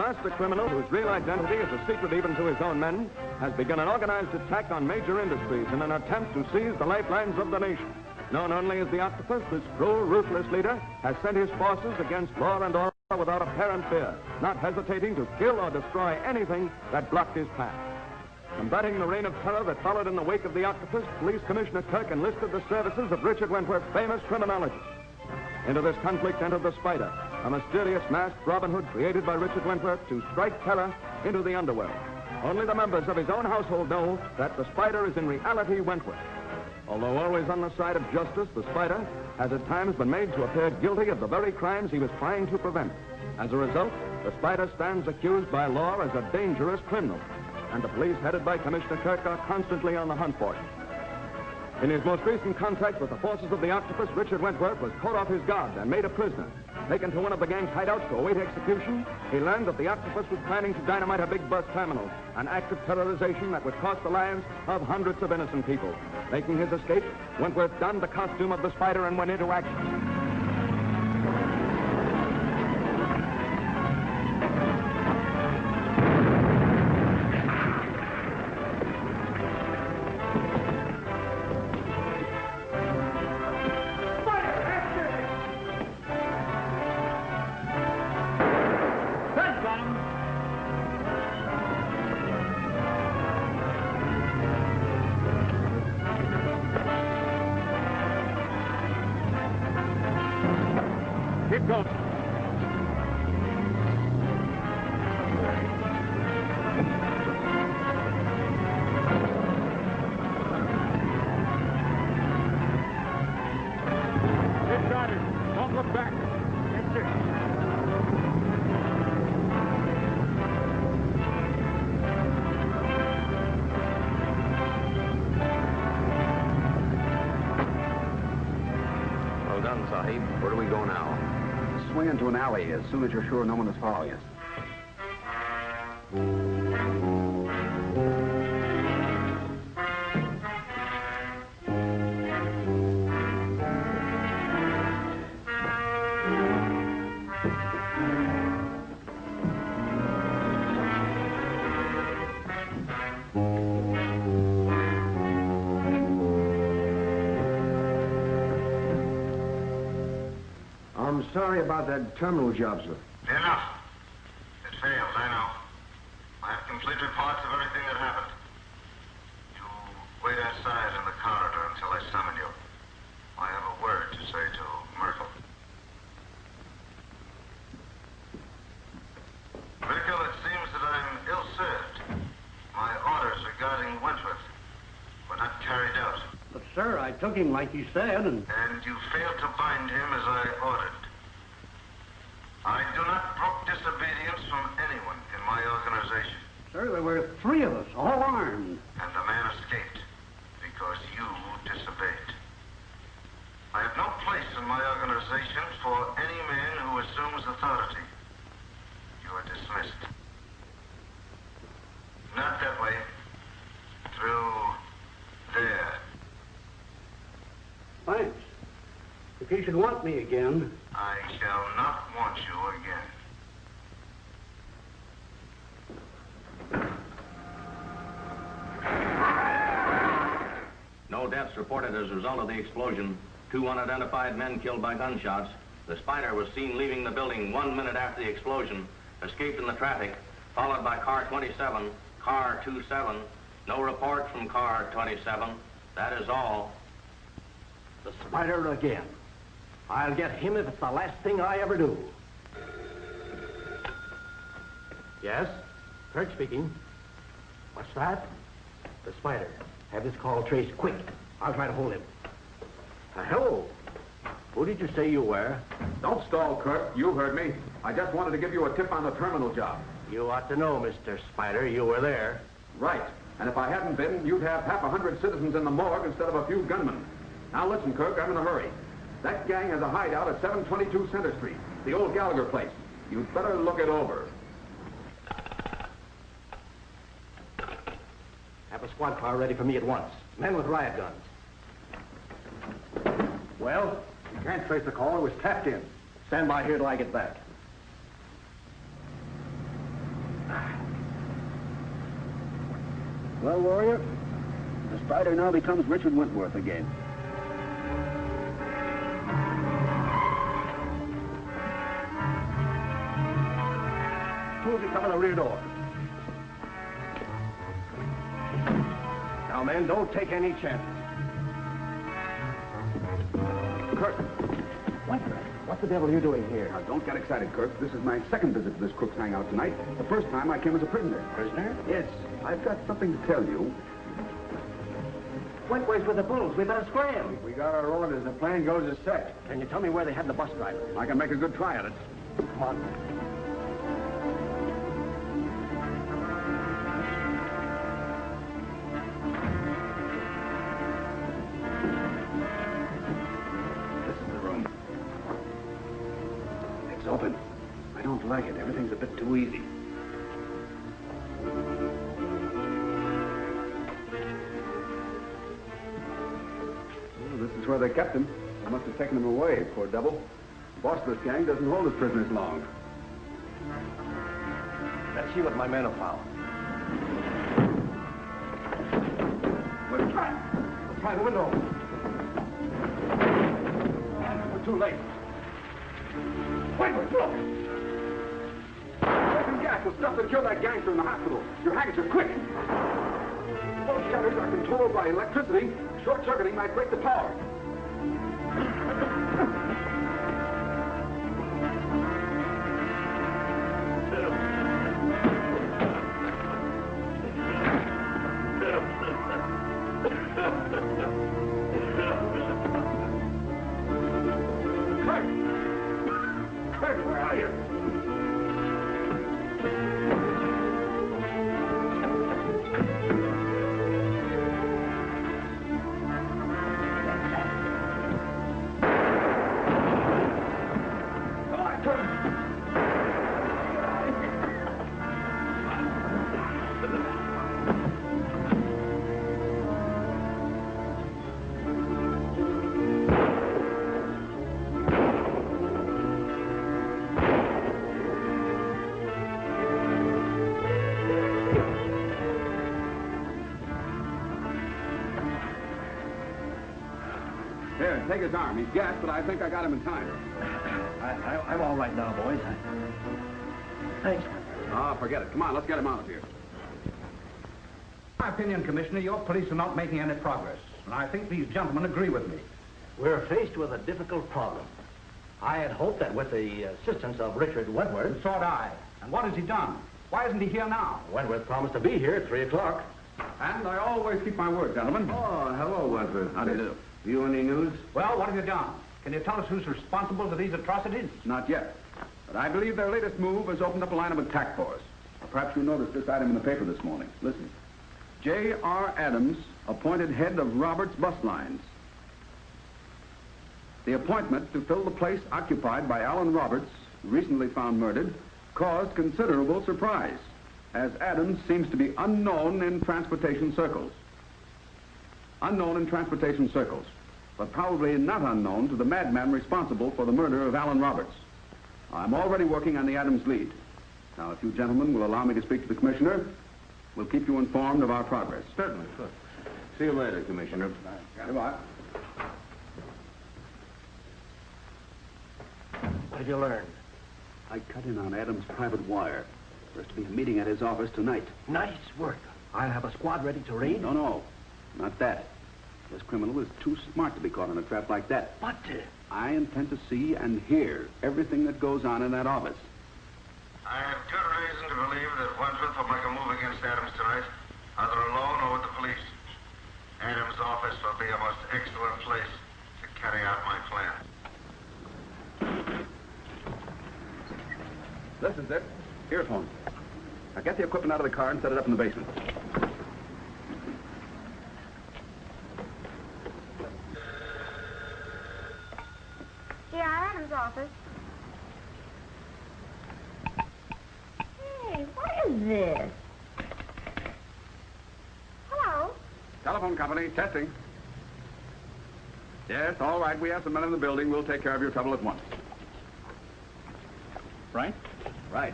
master criminal, whose real identity is a secret even to his own men, has begun an organized attack on major industries in an attempt to seize the lifelines of the nation. Known only as the Octopus, this cruel, ruthless leader has sent his forces against law and order without apparent fear, not hesitating to kill or destroy anything that blocked his path. Combating the reign of terror that followed in the wake of the Octopus, Police Commissioner Kirk enlisted the services of Richard Wentworth, famous criminologist. Into this conflict entered the Spider, a mysterious masked Robin Hood created by Richard Wentworth to strike terror into the underworld. Only the members of his own household know that the Spider is in reality Wentworth. Although always on the side of justice, the Spider has at times been made to appear guilty of the very crimes he was trying to prevent. As a result, the Spider stands accused by law as a dangerous criminal, and the police headed by Commissioner Kirk are constantly on the hunt for him. In his most recent contact with the forces of the Octopus, Richard Wentworth was caught off his guard and made a prisoner. Taken to one of the gang's hideouts to await execution, he learned that the Octopus was planning to dynamite a big bus terminal, an act of terrorization that would cost the lives of hundreds of innocent people. Making his escape, Wentworth donned the costume of the Spider and went into action. Keep going. Get started. Don't look back. Yes, sir. Well done, Sahib. Where do we go now? Swing into an alley as soon as you're sure no one is following us. I'm sorry about that terminal job, sir. Enough. It failed, I know. I have complete reports of everything that happened. You wait outside in the corridor until I summon you. I have a word to say to Myrtle. Myrtle, it seems that I'm ill-served. My orders regarding Wentworth were not carried out. But, sir, I took him like you said, and you failed to bind him as I ordered. I do not brook disobedience from anyone in my organization. sir, there were 3 of us, all armed. And the man escaped because you disobeyed. I have no place in my organization for any man who assumes authority. You are dismissed. Not that way. Through there. Thanks. If you should want me again... I shall not want you again. No deaths reported as a result of the explosion. 2 unidentified men killed by gunshots. The Spider was seen leaving the building 1 minute after the explosion, escaped in the traffic, followed by car 27, car 27. No report from car 27. That is all. The Spider again. I'll get him if it's the last thing I ever do. Yes? Kirk speaking. What's that? The Spider. Have this call traced quick. I'll try to hold him. Hello. Who did you say you were? Don't stall, Kirk. You heard me. I just wanted to give you a tip on the terminal job. You ought to know, Mr. Spider. You were there. Right. And if I hadn't been, you'd have half 100 citizens in the morgue instead of a few gunmen. Now listen, Kirk, I'm in a hurry. That gang has a hideout at 722 Center Street, the old Gallagher place. You'd better look it over. Have a squad car ready for me at once. Men with riot guns. Well, you can't trace the call. It was tapped in. Stand by here till I get back. Well, Warrior, the Spider now becomes Richard Wentworth again. Two of you come in the rear door. Now, men, don't take any chances. Kirk. What the devil are you doing here? Now, don't get excited, Kirk. This is my second visit to this crook's hangout tonight. The first time I came as a prisoner. Prisoner? Yes. I've got something to tell you. Wentworth's with the bulls. We better scram. We got our orders. The plan goes as set. Can you tell me where they had the bus driver? I can make a good try at it. Come on. Open. I don't like it. Everything's a bit too easy. Well, this is where they kept him. They must have taken him away, poor devil. The boss of this gang doesn't hold his prisoners long. Let's see what my men have found. We'll try the window. We're too late. Wait, look! There's some gas, the stuff that killed that gangster in the hospital. Your handkerchief, quick! Those shutters are controlled by electricity. Short-circuiting might break the power. Where are you? Come on, turn. Here, take his arm. He's gassed, but I think I got him in time. I'm all right now, boys. Thanks. Oh, forget it. Come on, let's get him out of here. In my opinion, Commissioner, your police are not making any progress. And I think these gentlemen agree with me. We're faced with a difficult problem. I had hoped that with the assistance of Richard Wentworth... And so had I. And what has he done? Why isn't he here now? Wentworth promised to be here at 3 o'clock. And I always keep my word, gentlemen. Oh, hello, Wentworth. How do you do? You any news? Well, what have you done? Can you tell us who's responsible for these atrocities? Not yet. But I believe their latest move has opened up a line of attack for us. Perhaps you noticed this item in the paper this morning. Listen. J.R. Adams, appointed head of Roberts Bus Lines. The appointment to fill the place occupied by Alan Roberts, recently found murdered, caused considerable surprise, as Adams seems to be unknown in transportation circles. Unknown in transportation circles, but probably not unknown to the madman responsible for the murder of Alan Roberts. I'm already working on the Adams lead. Now, if you gentlemen will allow me to speak to the commissioner, we'll keep you informed of our progress. Certainly, sir. See you later, Commissioner. Goodbye. What have you learned? I cut in on Adams' private wire. There's to be a meeting at his office tonight. Nice work. I'll have a squad ready to raid. No, not that. This criminal is too smart to be caught in a trap like that. But, I intend to see and hear everything that goes on in that office. I have good reason to believe that Wentworth will make a move against Adams tonight, either alone or with the police. Adams' office will be a most excellent place to carry out my plan. This is it. Earphones. Now get the equipment out of the car and set it up in the basement. Yeah, Adam's office. Hey, what is this? Hello? Telephone company, testing. Yes, all right. We have some men in the building. We'll take care of your trouble at once. Right? Right.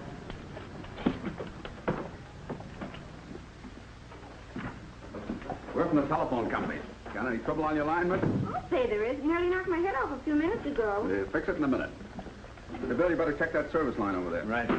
from the telephone company. Got any trouble on your line, miss? I'll say there is. Nearly knocked my head off a few minutes ago. Fix it in a minute. Bill, you better check that service line over there. Right.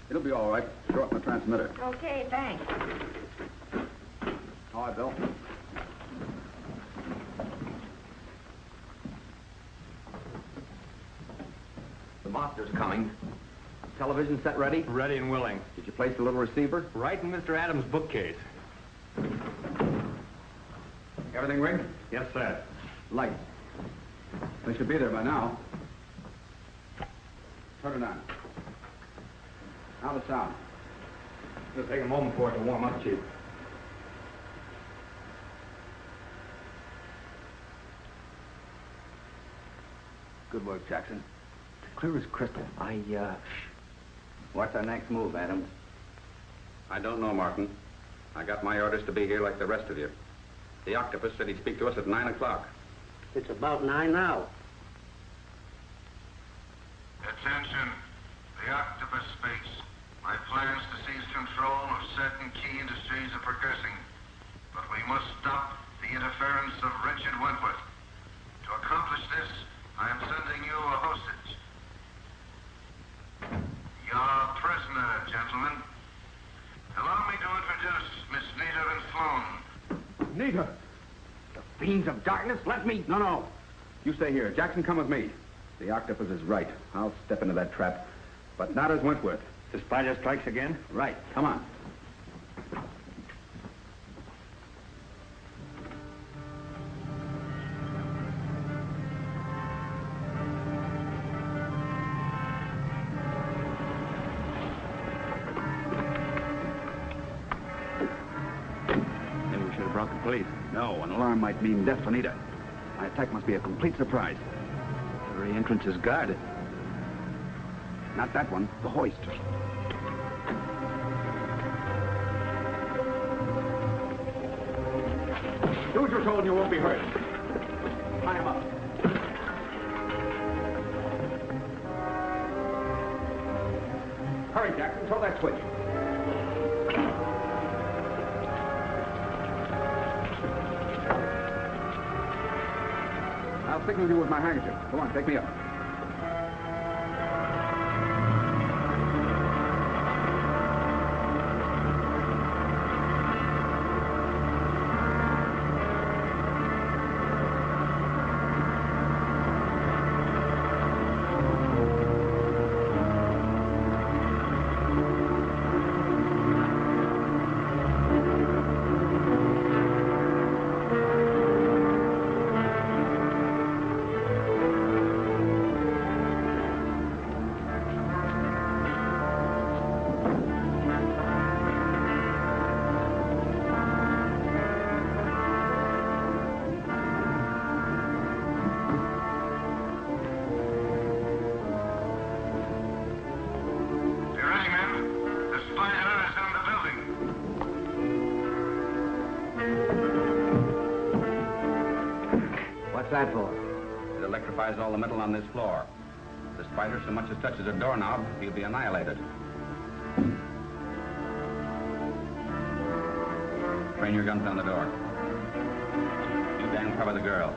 It'll be all right. Short in the transmitter. Okay, thanks. All right, Bill. The master's coming. Television set ready? Ready and willing. Did you place the little receiver? Right in Mr. Adams' bookcase. Everything rigged? Yes, sir. Lights. They should be there by now. Turn it on. Now the sound. It'll take a moment for it to warm up, Chief. Good work, Jackson. Clear as crystal. What's our next move, Adams? I don't know, Martin. I got my orders to be here like the rest of you. The octopus said he'd speak to us at 9 o'clock. It's about 9 now. Attention. The octopus speaks. My plans to seize control of certain key industries are progressing, but we must stop the interference of Richard Wentworth. To accomplish this, I am sending you a hostage. Your prisoner, gentlemen. Allow me to introduce Miss Nita Van Sloan. Nita! The fiends of darkness, let me... No. You stay here. Jackson, come with me. The octopus is right. I'll step into that trap, but not as Wentworth. The spider strikes again? Right. Come on. Maybe we should have brought the police. No, an alarm might mean death for Nita. My attack must be a complete surprise. The very entrance is guarded. Not that one, the hoist. Do what you're told and you won't be hurt. Tie him up. Hurry, Jackson, throw that switch. I'll signal you with my handkerchief. Go on, take me up. What's that for? It electrifies all the metal on this floor. If the spider so much as touches a doorknob, he'll be annihilated. Train your guns on the door. You gang cover the girl.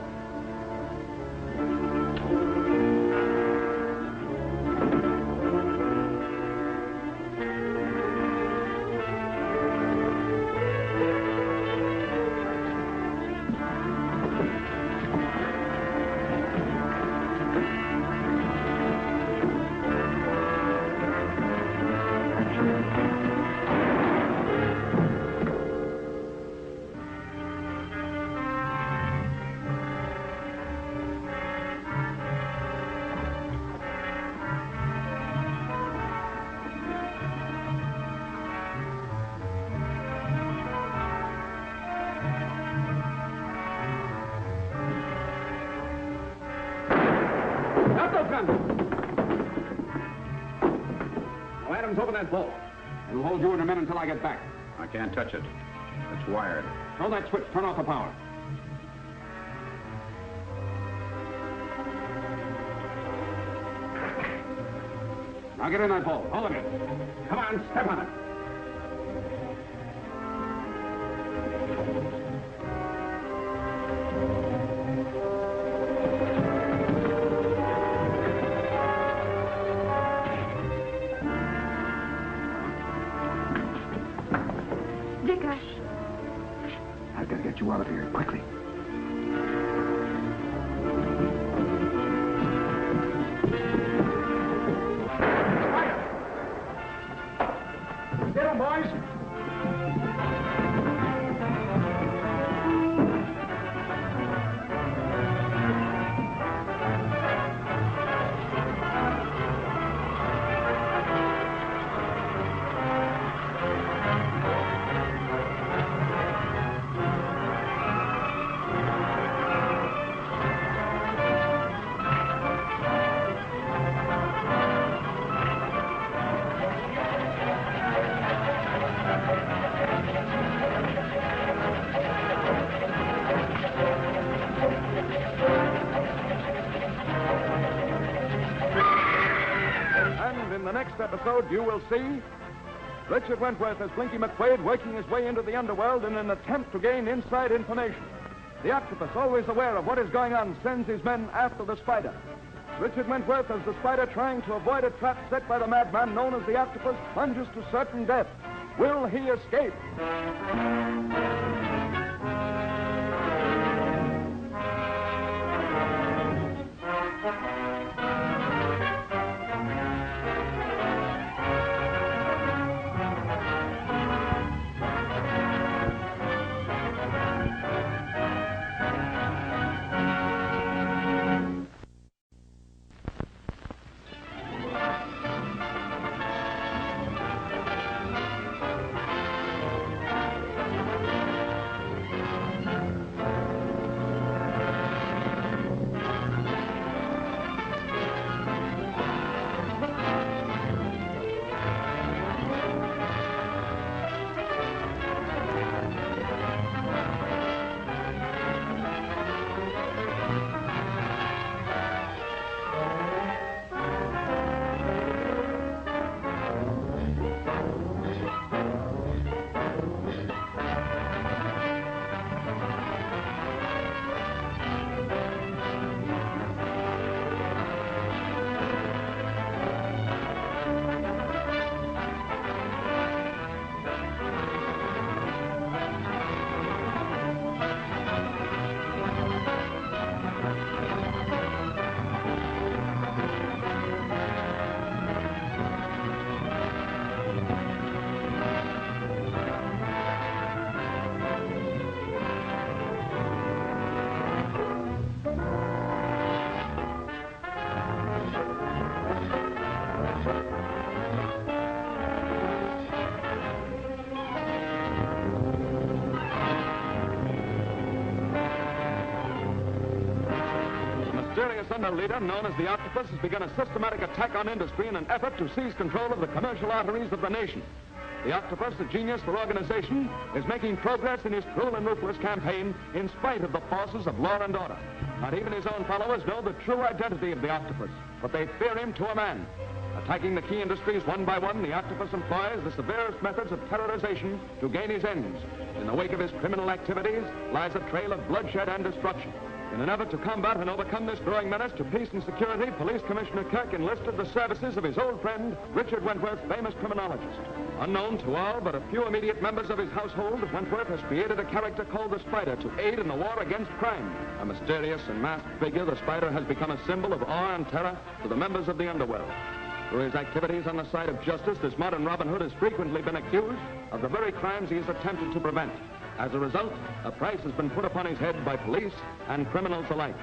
items over that vault. It'll hold you and your men until I get back. I can't touch it. It's wired. Throw that switch. Turn off the power. Now get in that vault. Hold it. Come on, step on it. I've got to get you out of here quickly. Get him, boys. In the next episode, you will see Richard Wentworth as Blinky McQuaid working his way into the underworld in an attempt to gain inside information. The octopus, always aware of what is going on, sends his men after the spider. Richard Wentworth, as the spider trying to avoid a trap set by the madman known as the octopus, plunges to certain death. Will he escape? Under leader known as the Octopus has begun a systematic attack on industry in an effort to seize control of the commercial arteries of the nation. The Octopus, a genius for organization, is making progress in his cruel and ruthless campaign in spite of the forces of law and order. Not even his own followers know the true identity of the Octopus, but they fear him to a man. Attacking the key industries one by one, the Octopus employs the severest methods of terrorization to gain his ends. In the wake of his criminal activities lies a trail of bloodshed and destruction. In an effort to combat and overcome this growing menace to peace and security, Police Commissioner Kirk enlisted the services of his old friend, Richard Wentworth, famous criminologist. Unknown to all but a few immediate members of his household, Wentworth has created a character called the Spider to aid in the war against crime. A mysterious and masked figure, the Spider has become a symbol of awe and terror to the members of the underworld. Through his activities on the side of justice, this modern Robin Hood has frequently been accused of the very crimes he has attempted to prevent. As a result, a price has been put upon his head by police and criminals alike.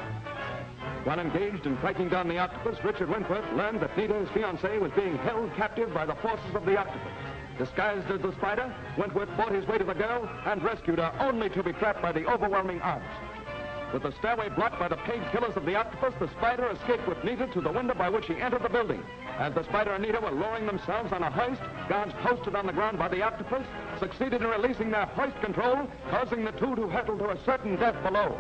While engaged in tracking down the Octopus, Richard Wentworth learned that Nita, his fiancée, was being held captive by the forces of the Octopus. Disguised as the Spider, Wentworth fought his way to the girl and rescued her, only to be trapped by the overwhelming odds. With the stairway blocked by the paid killers of the octopus, the spider escaped with Nita to the window by which he entered the building. As the spider and Nita were lowering themselves on a hoist, guards posted on the ground by the octopus succeeded in releasing their hoist control, causing the two to hurtle to a certain death below.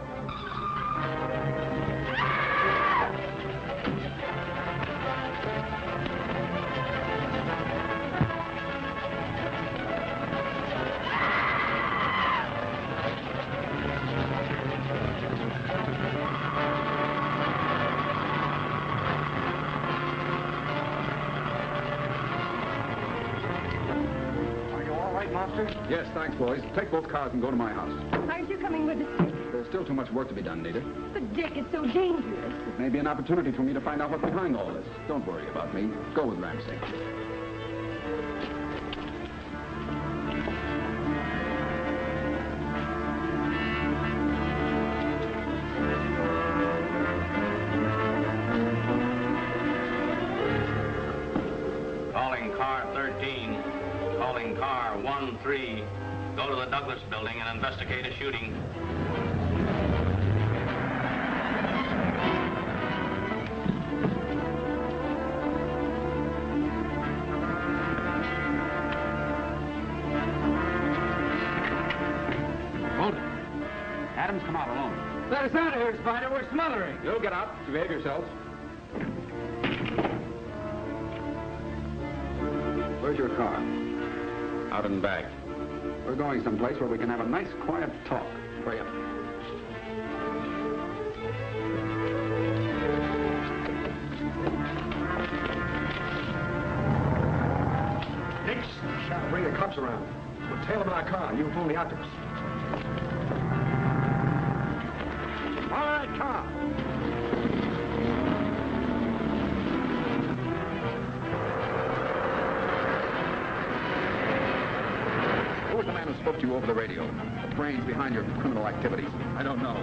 Yes, thanks, boys. Take both cars and go to my house. Aren't you coming with us, Dick? There's still too much work to be done, Nita. But, Dick, it's so dangerous. It may be an opportunity for me to find out what's behind all this. Don't worry about me. Go with Ramsey. Calling car 13. Calling car 13. Go to the Douglas building and investigate a shooting. Hold it. Adams, come out alone. Let us out of here, Spider. We're smothering. You'll get out. Behave yourselves. Where's your car? Out in back. We're going someplace where we can have a nice, quiet talk. Hurry up. Nix, shall bring the cops around. We'll tail them in our car. You phone the octopus. All right, car. Who was the man who spoke to you over the radio? The brains behind your criminal activities? I don't know.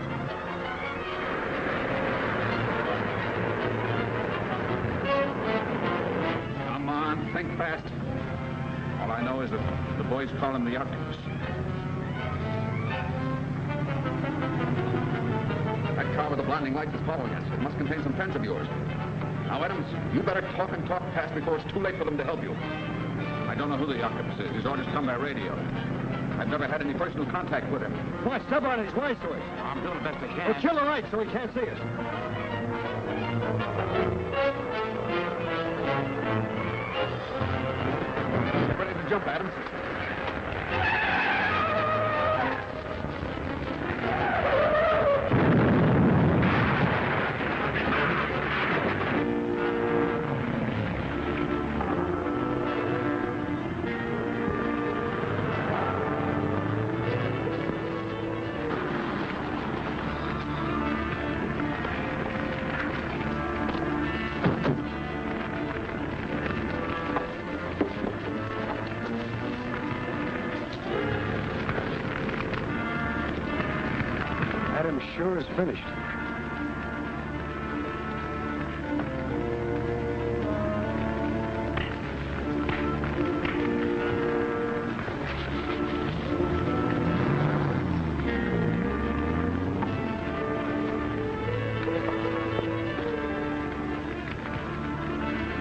Come on, think fast. All I know is that the boys call him the octopus. That car with the blinding lights is following us. It must contain some friends of yours. Now, Adams, you better talk and talk fast before it's too late for them to help you. I don't know who the octopus is. His orders come by radio. I've never had any personal contact with him. Why, step on his way to us. I'm doing the best I can. We'll kill the lights so he can't see us. Get ready to jump, Adams. Adam sure is finished.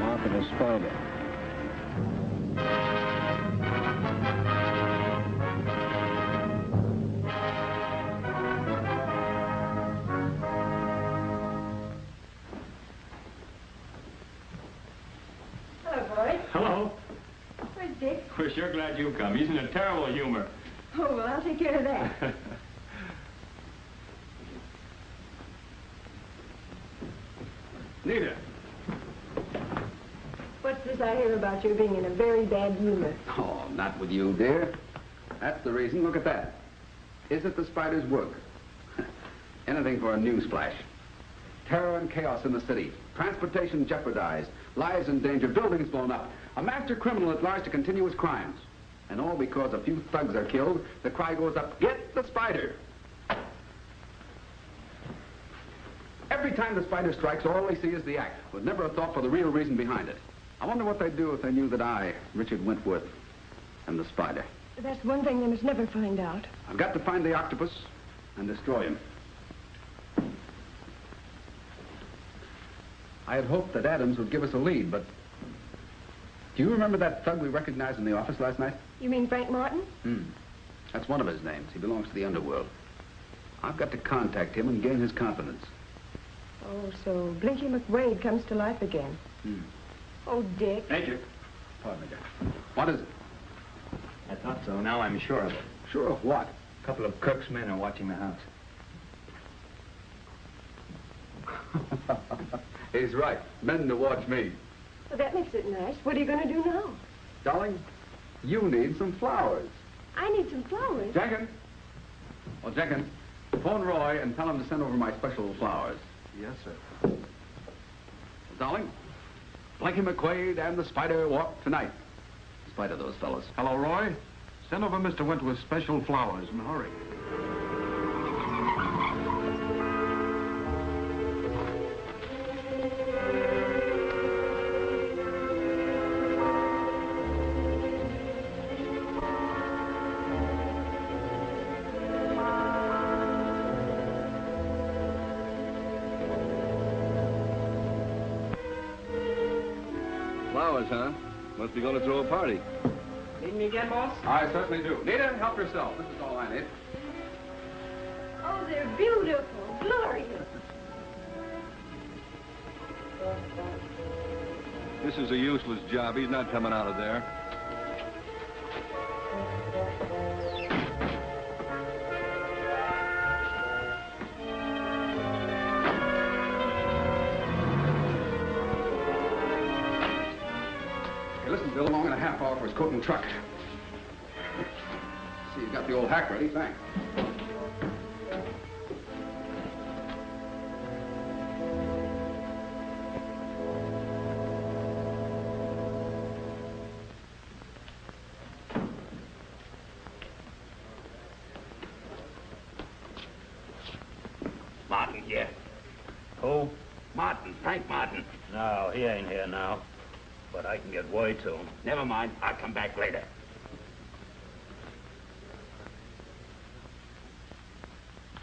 Mark and a spider. Hello. Where's Dick? We're sure glad you've come. He's in a terrible humor. Oh, well, I'll take care of that. Nita. What's this I hear about you being in a very bad humor? Oh, not with you, dear. That's the reason. Look at that. Is it the spider's work? Anything for a news flash. Terror and chaos in the city. Transportation jeopardized. Lives in danger. Buildings blown up. A master criminal at large to continue his crimes. And all because a few thugs are killed, the cry goes up, get the spider! Every time the spider strikes, all they see is the act, with never a thought for the real reason behind it. I wonder what they'd do if they knew that I, Richard Wentworth, am the spider. That's one thing they must never find out. I've got to find the octopus and destroy him. I had hoped that Adams would give us a lead, but... Do you remember that thug we recognized in the office last night? You mean Frank Martin? That's one of his names. He belongs to the underworld. I've got to contact him and gain his confidence. Oh, so Blinky McWade comes to life again. Oh, Dick. Major. Pardon me, Jack. What is it? I thought so. Now I'm sure of it. Sure of what? A couple of Kirk's men are watching the house. He's right. Men to watch me. Well, that makes it nice. What are you going to do now? Darling, you need some flowers. I need some flowers. Jenkins. Oh, Jenkins, phone Roy and tell him to send over my special flowers. Yes, sir. Darling, Blinky McQuaid and the Spider walk tonight. In spite of those fellas. Hello, Roy. Send over Mr. Wentworth's special flowers in a hurry. Flowers, huh? Must be going to throw a party. Need me again, boss? I certainly do. Nita, help yourself. This is all I need. Oh, they're beautiful. Glorious. This is a useless job. He's not coming out of there. Hey, listen, Bill, long and a half hour for his coat and truck. See, you got the old hack ready. Thanks. Martin here. Who? Martin, Frank Martin. No, he ain't here now. But I can get word to him. Never mind, I'll come back later.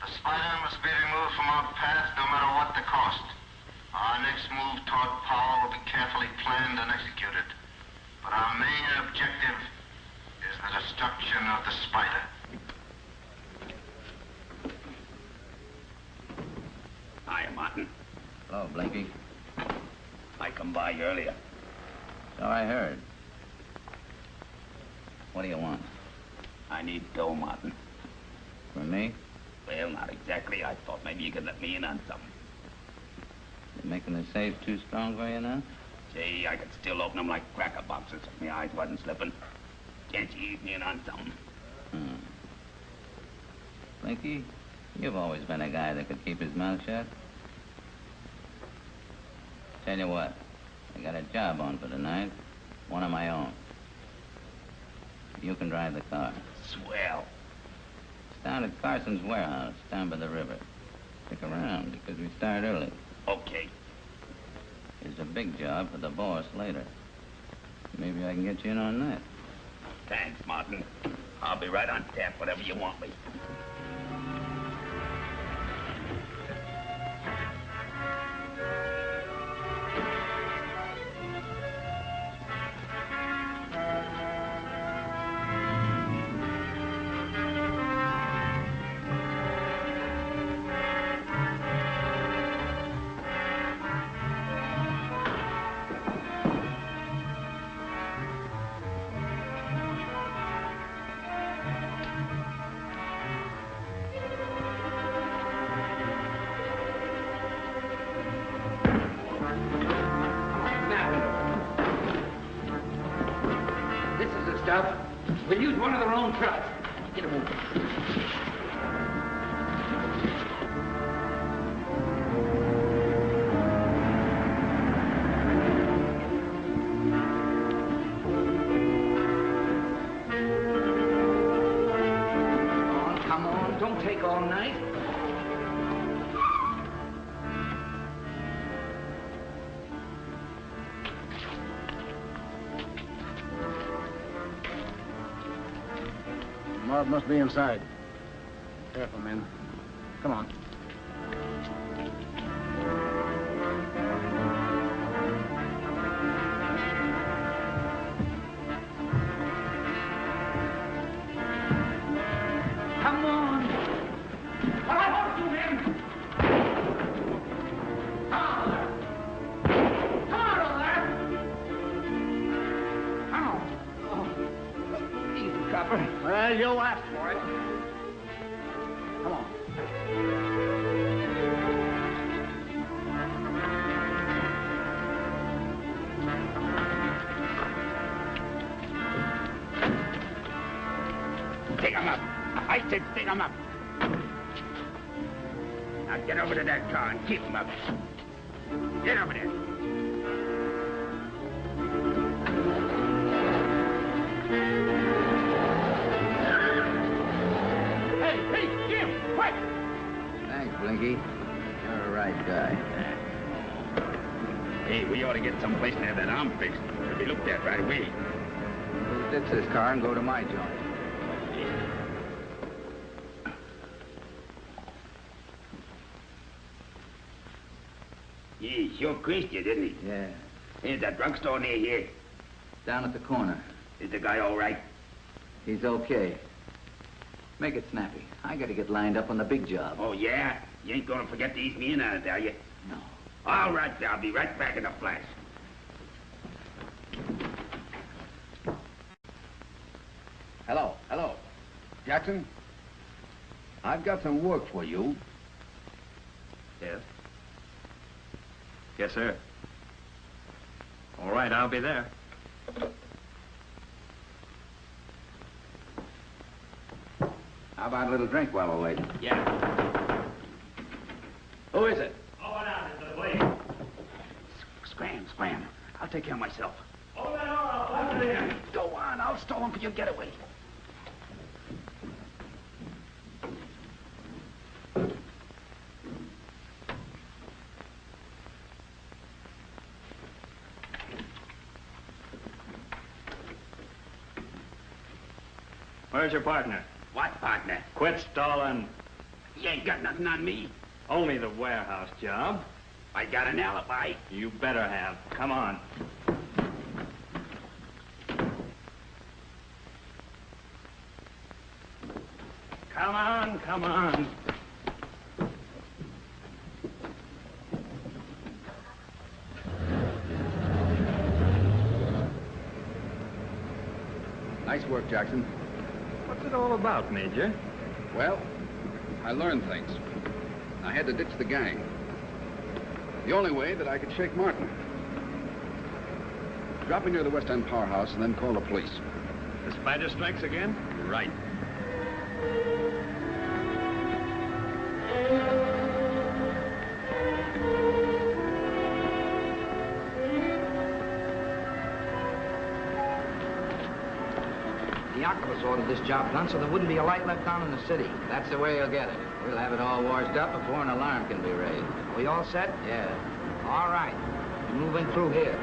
The spider must be removed from our path no matter what the cost. Our next move toward power will be carefully planned and executed. But our main objective is the destruction of the spider. Hiya, Martin. Hello, Blinky. I come by earlier. So I heard. What do you want? I need dough, Martin. From me? Well, not exactly. I thought maybe you could let me in on something. You making the safe too strong for you now? Gee, I could still open them like cracker boxes if my eyes wasn't slipping. Can't you ease me in on something? Blinky, you've always been a guy that could keep his mouth shut. Tell you what, I got a job on for tonight. One of my own. You can drive the car. Swell. It's down at Carson's warehouse, down by the river. Stick around, because we start early. Okay. There's a big job for the boss later. Maybe I can get you in on that. Thanks, Martin. I'll be right on tap, whatever you want me. We'll use one of their own trucks. Get a move. Come on, don't take all night. Mob must be inside. Careful, men. Come on. copper. Well, you asked for it. Come on. Dig 'em up. I said dig 'em up. Now get over to that car and keep 'em up. Get over there. Hey, Jim, quick! Thanks, Blinky. You're a right guy. Hey, we ought to get someplace near that arm fixed. It'll be looked at right away. We'll ditch this car and go to my joint. He sure creased you, didn't he? Yeah. Here's that drugstore near here. Down at the corner. Is the guy all right? He's okay. Make it snappy. I gotta get lined up on the big job. Oh, yeah? You ain't gonna forget to ease me in on it, are you? No. All right, I'll be right back in a flash. Hello. Jackson? I've got some work for you. Yes? Yes, sir. All right, I'll be there. How about a little drink while we're waiting? Yeah. Who is it? Open out, it's the police. Scram. I'll take care of myself. Open that door, I'll let it in. Go on, I'll stall him for your getaway. Where's your partner? What partner? Quit stalling. You ain't got nothing on me. Only the warehouse job. I got an alibi. You better have. Come on. Come on. Nice work, Jackson. What's it all about, Major? Well, I learned things. I had to ditch the gang. The only way that I could shake Martin. Drop me near the West End powerhouse and then call the police. The spider strikes again? Right. The octopus ordered this job done so there wouldn't be a light left on in the city. That's the way you'll get it. We'll have it all washed up before an alarm can be raised. Are we all set? Yeah. All right. Moving through here.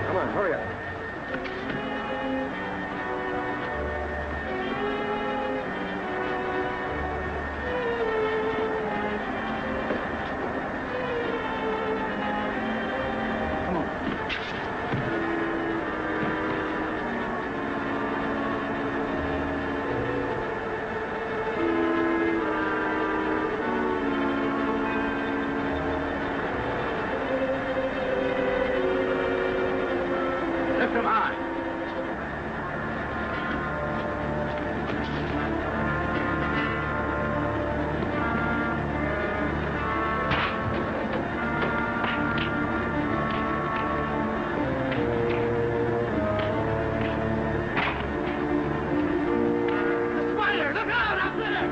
Come on, hurry up. Lift him high. Spider, look out up there!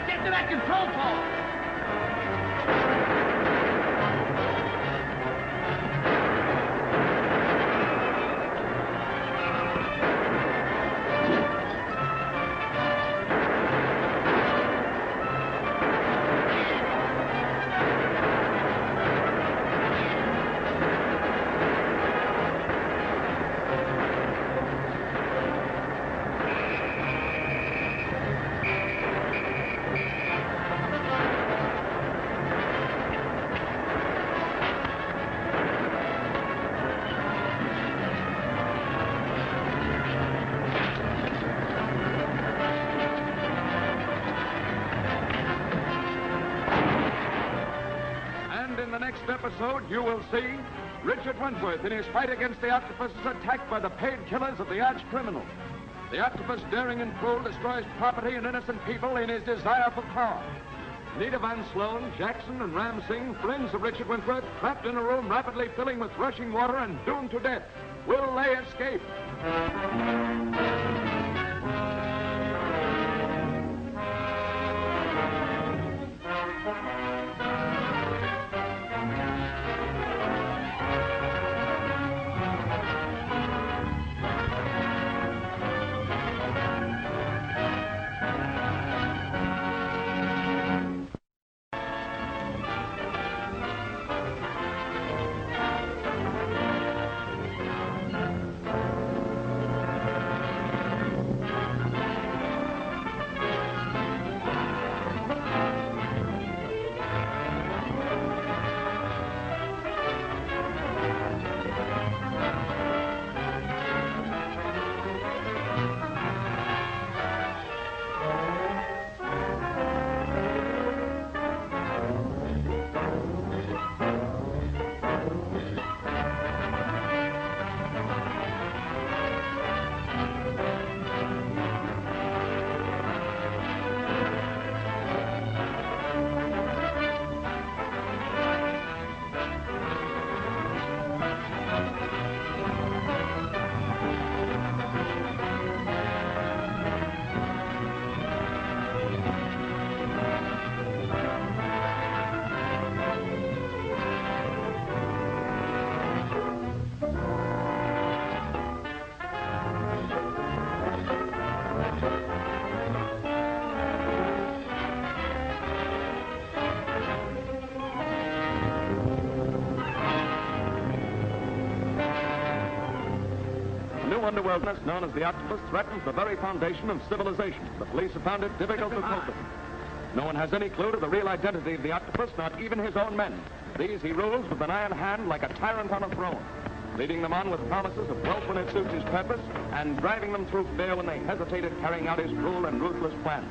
Get to that control pole! next episode, you will see Richard Wentworth in his fight against the octopus is attacked by the paid killers of the arch-criminal. The octopus, daring and cruel, destroys property and innocent people in his desire for power. Nita Van Sloan, Jackson, and Ram Singh, friends of Richard Wentworth, trapped in a room rapidly filling with rushing water and doomed to death. Will they escape? Underworldness known as the octopus threatens the very foundation of civilization. The police have found it difficult to cope with. No one has any clue to the real identity of the octopus, not even his own men. These he rules with an iron hand like a tyrant on a throne, leading them on with promises of wealth when it suits his purpose, and driving them through fear when they hesitate at carrying out his cruel and ruthless plans.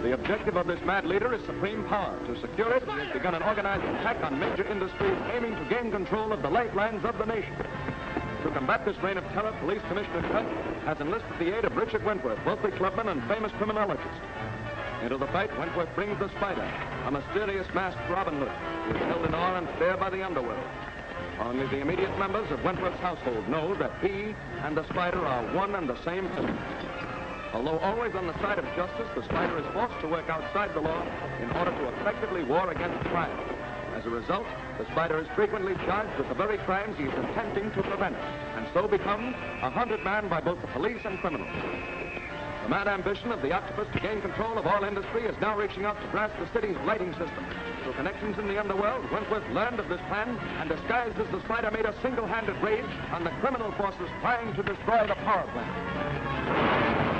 The objective of this mad leader is supreme power. To secure it, he has begun an organized attack on major industries aiming to gain control of the lifelines of the nation. To combat this reign of terror, Police Commissioner Cutt has enlisted the aid of Richard Wentworth, wealthy clubman and famous criminologist. Into the fight, Wentworth brings the Spider, a mysterious masked Robin Hood, who is held in awe and fear by the underworld. Only the immediate members of Wentworth's household know that he and the Spider are one and the same person. Although always on the side of justice, the Spider is forced to work outside the law in order to effectively war against crime. As a result, the Spider is frequently charged with the very crimes he is attempting to prevent, and so becomes a hunted man by both the police and criminals. The mad ambition of the octopus to gain control of all industry is now reaching out to grasp the city's lighting system. Through connections in the underworld, Wentworth learned of this plan, and disguised as the Spider made a single-handed raid on the criminal forces trying to destroy the power plant.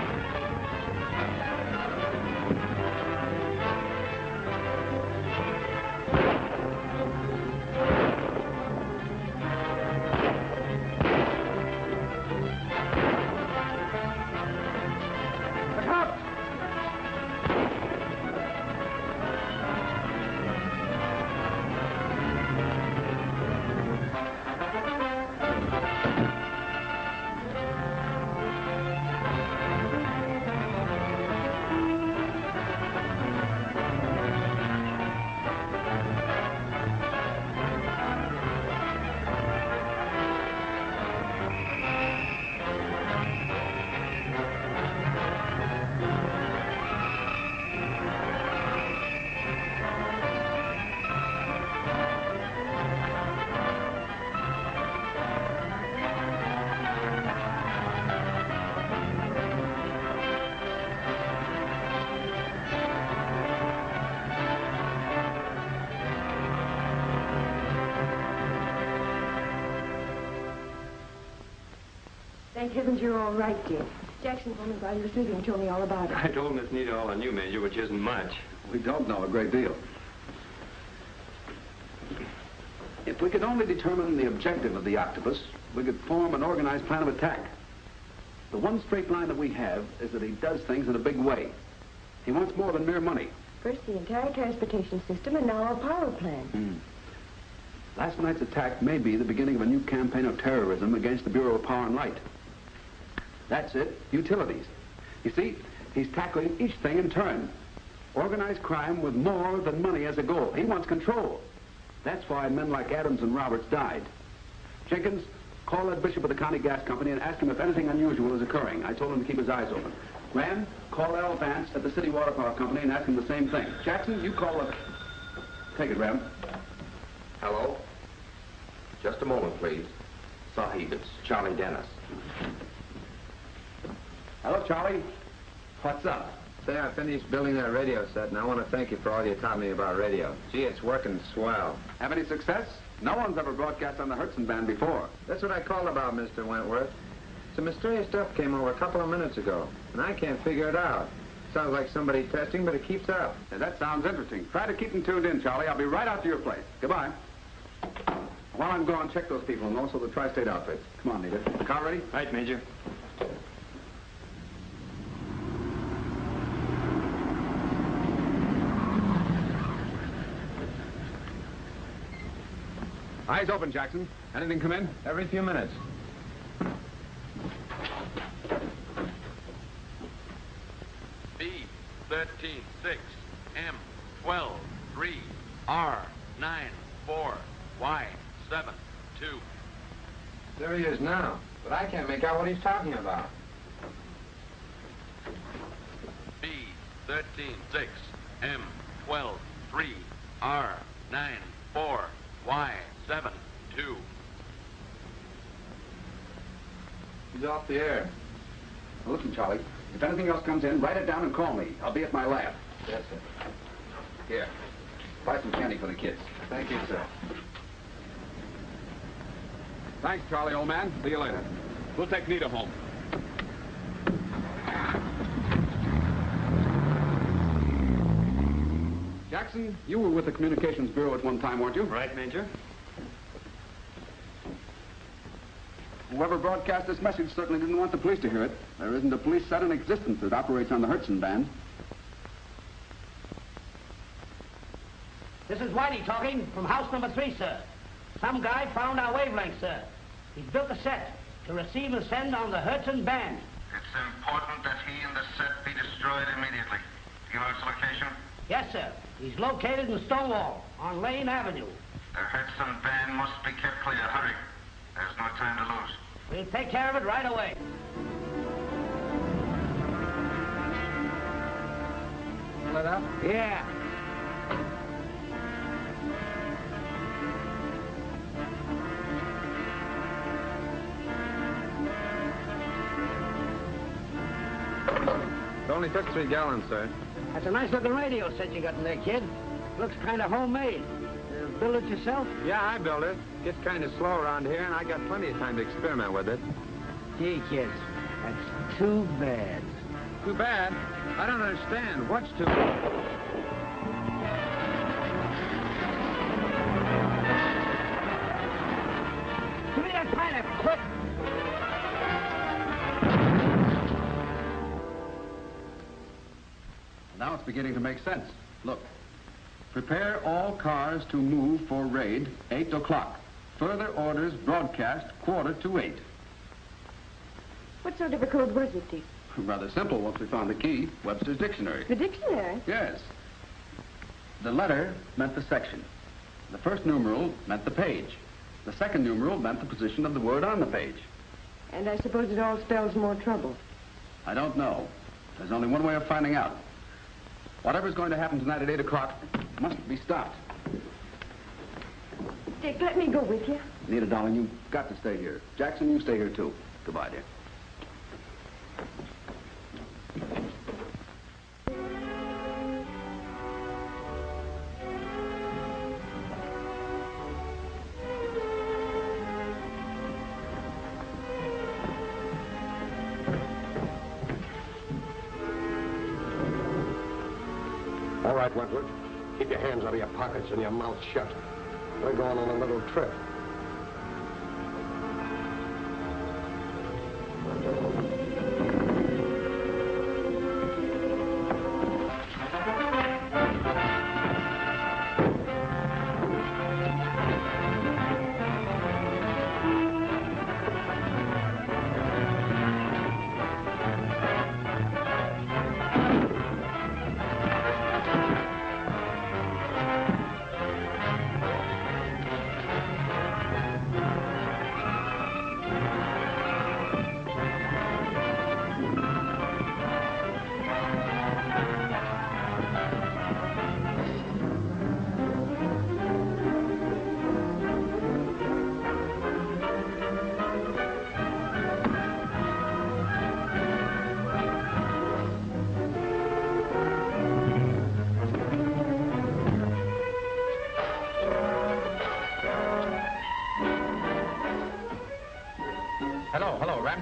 Thank heavens you're all right, dear. Jackson phoned me while you were sleeping and told me all about it. I told Miss Nita all I knew, Major, which isn't much. We don't know a great deal. If we could only determine the objective of the octopus, we could form an organized plan of attack. The one straight line that we have is that he does things in a big way. He wants more than mere money. First the entire transportation system and now our power plant. Last night's attack may be the beginning of a new campaign of terrorism against the Bureau of Power and Light. That's it, utilities. You see, he's tackling each thing in turn. Organized crime with more than money as a goal. He wants control. That's why men like Adams and Roberts died. Jenkins, call that bishop of the county gas company and ask him if anything unusual is occurring. I told him to keep his eyes open. Rand, call Al Vance at the city water power company and ask him the same thing. Jackson, you call the... Take it, Rand. Hello? Just a moment, please. Sahib, it's Charlie Dennis. Hello, Charlie. What's up? Say, I finished building that radio set, and I want to thank you for all you taught me about radio. Gee, it's working swell. Have any success? No one's ever broadcast on the Hertzen band before. That's what I called about, Mr. Wentworth. Some mysterious stuff came over a couple of minutes ago, and I can't figure it out. Sounds like somebody testing, but it keeps up. Yeah, that sounds interesting. Try to keep them tuned in, Charlie. I'll be right out to your place. Goodbye. While I'm gone, check those people, and also the tri-state outfits. Come on, Nita. The car ready? Right, Major. Eyes open, Jackson. Anything come in? Every few minutes. B13-6, M12-3, R9-4, Y7-2. There he is now, but I can't make out what he's talking about. B13-6, M12-3, R9-4, Y7-2. He's off the air. Well, listen, Charlie. If anything else comes in, write it down and call me. I'll be at my lab. Yes, sir. Here. Buy some candy for the kids. Thank you, sir. Thanks, Charlie, old man. See you later. We'll take Nita home. Jackson, you were with the Communications Bureau at one time, weren't you? Right, Major. Whoever broadcast this message certainly didn't want the police to hear it. There isn't a police set in existence that operates on the Hertzen band. This is Whitey talking from house number 3, sir. Some guy found our wavelength, sir. He's built a set to receive and send on the Hertzen band. It's important that he and the set be destroyed immediately. Give us location? Yes, sir. He's located in Stonewall on Lane Avenue. The Hertzen band must be kept clear. Hurry. There's no time to lose. We'll take care of it right away. Lit up? Yeah. It only took 3 gallons, sir. That's a nice looking radio set you got in there, kid. Looks kind of homemade. Build it yourself? Yeah, I built it. Gets kind of slow around here, and I got plenty of time to experiment with it. Gee, kids, that's too bad. Too bad? I don't understand. What's too bad? Give me that pineapple, quick! Now it's beginning to make sense. Look. Prepare all cars to move for raid 8 o'clock. Further orders broadcast 7:45. What sort of a code was it, Dick? Rather simple once we found the key. Webster's dictionary. The dictionary? Yes. The letter meant the section. The first numeral meant the page. The second numeral meant the position of the word on the page. And I suppose it all spells more trouble. I don't know. There's only one way of finding out. Whatever's going to happen tonight at 8 o'clock must be stopped. Dick, let me go with you. Nita, darling, you've got to stay here. Jackson, you stay here, too. Goodbye, dear. All right, Wentworth. Keep your hands out of your pockets and your mouth shut. We're going on a little trip.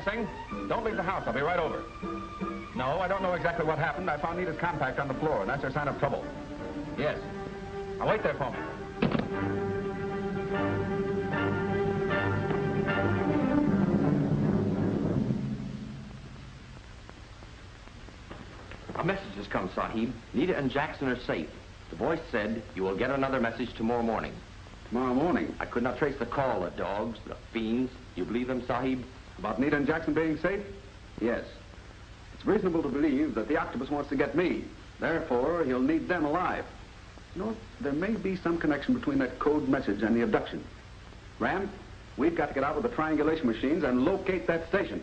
Singh. Don't leave the house. I'll be right over. No, I don't know exactly what happened. I found Nita's compact on the floor, and that's a sign of trouble. Yes. Now wait there for me. A message has come, Sahib. Nita and Jackson are safe. The voice said you will get another message tomorrow morning. Tomorrow morning? I could not trace the call. The dogs, the fiends. You believe them, Sahib? About Nita and Jackson being safe? Yes. It's reasonable to believe that the octopus wants to get me. Therefore, he'll need them alive. You know, there may be some connection between that code message and the abduction. Ram, we've got to get out with the triangulation machines and locate that station.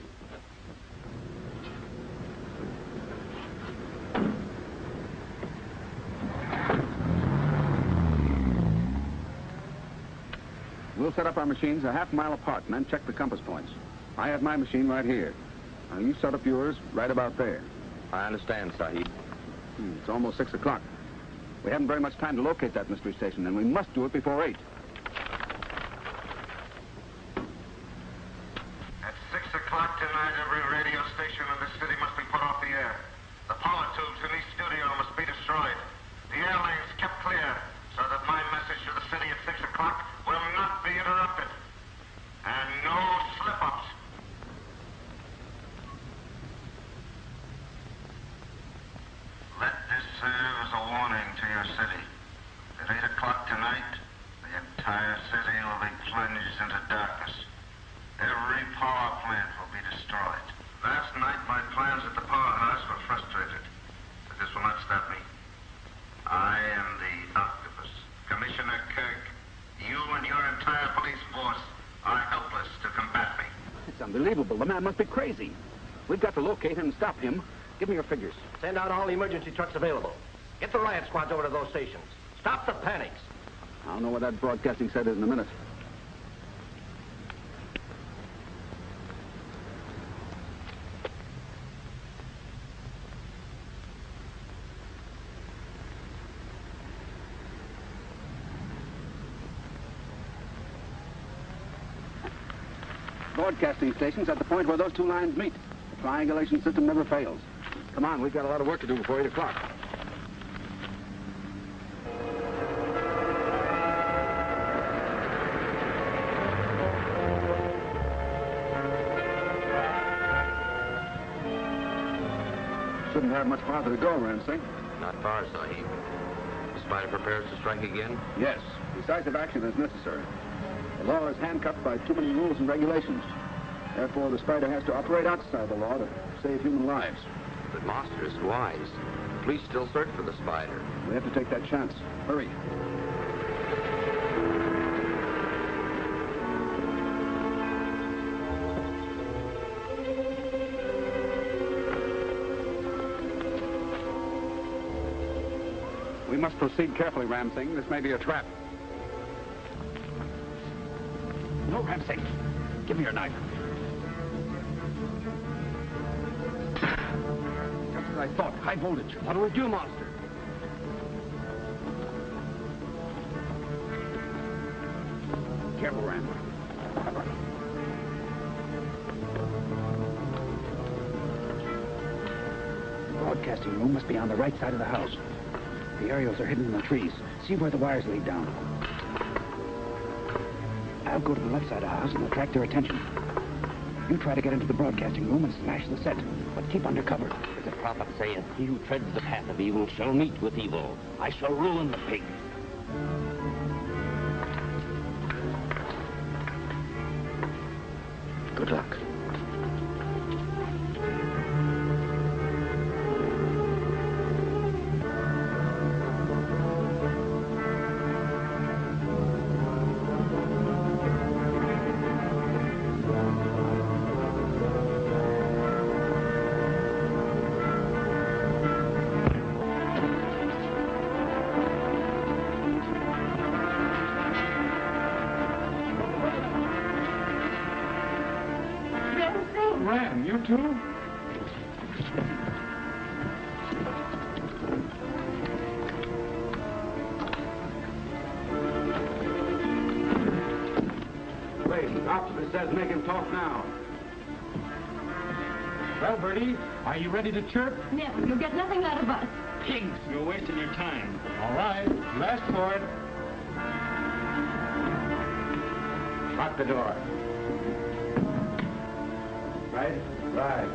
We'll set up our machines a half-mile apart and then check the compass points. I have my machine right here. Now, you set up yours right about there. I understand, Sahib. It's almost 6 o'clock. We haven't very much time to locate that mystery station, and we must do it before 8. At 6 o'clock tonight, every radio station in the city must be put off the air. The power tubes in each studio must be destroyed. The air lanes kept clear so that my message to the city at 6 o'clock will not be interrupted. And no slip-ups. Let this serve as a warning to your city. At 8 o'clock tonight, the entire city will be plunged into darkness. Every power plant will be destroyed. Last night, my plans at the powerhouse were frustrated. But this will not stop me. I am the octopus. Commissioner Kirk, you and your entire police force are helpless to combat me. It's unbelievable. The man must be crazy. We've got to locate him and stop him. Give me your figures. Send out all the emergency trucks available. Get the riot squads over to those stations. Stop the panics. I'll know what that broadcasting set is in a minute. Broadcasting station's at the point where those two lines meet. The triangulation system never fails. Come on, we've got a lot of work to do before 8 o'clock. Shouldn't have much farther to go, Ramsey. Not far, Sahib. The spider prepares to strike again? Yes. Decisive action is necessary. The law is handcuffed by too many rules and regulations. Therefore, the spider has to operate outside the law to save human lives. But Master is wise. The police still search for the spider. We have to take that chance. Hurry. We must proceed carefully, Ram Singh. This may be a trap. No, Ram Singh. Give me your knife. Just as I thought. High voltage. What do we do, Monster? Careful, Ram. The broadcasting room must be on the right side of the house. The aerials are hidden in the trees. See where the wires lead down. I'll go to the left side of the house and attract their attention. You try to get into the broadcasting room and smash the set, but keep under cover. As the prophet saith, he who treads the path of evil shall meet with evil. I shall ruin the pig. Good luck. Ram, you too? Wait, the officer says make him talk now. Well, Bertie, are you ready to chirp? Never. You'll get nothing out of us. Pigs, you're wasting your time. All right, last word. Lock the door. Right? Right.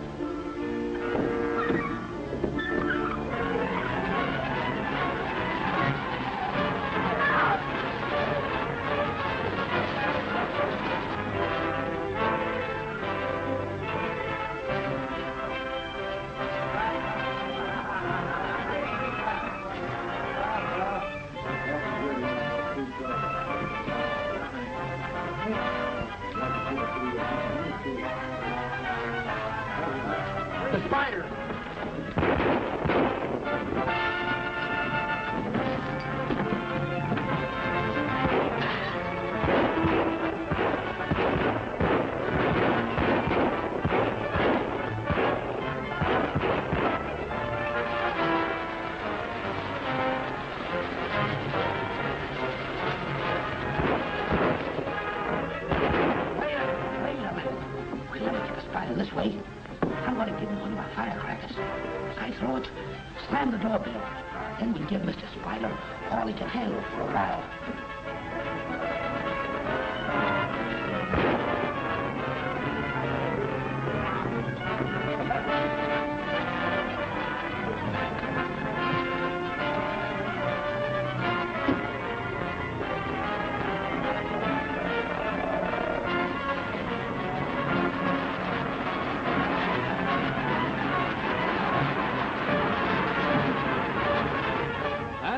The spider! This way. I'm going to give him one of my firecrackers. As I throw it, slam the doorbell. Then we'll give Mr. Spider all he can handle for a while.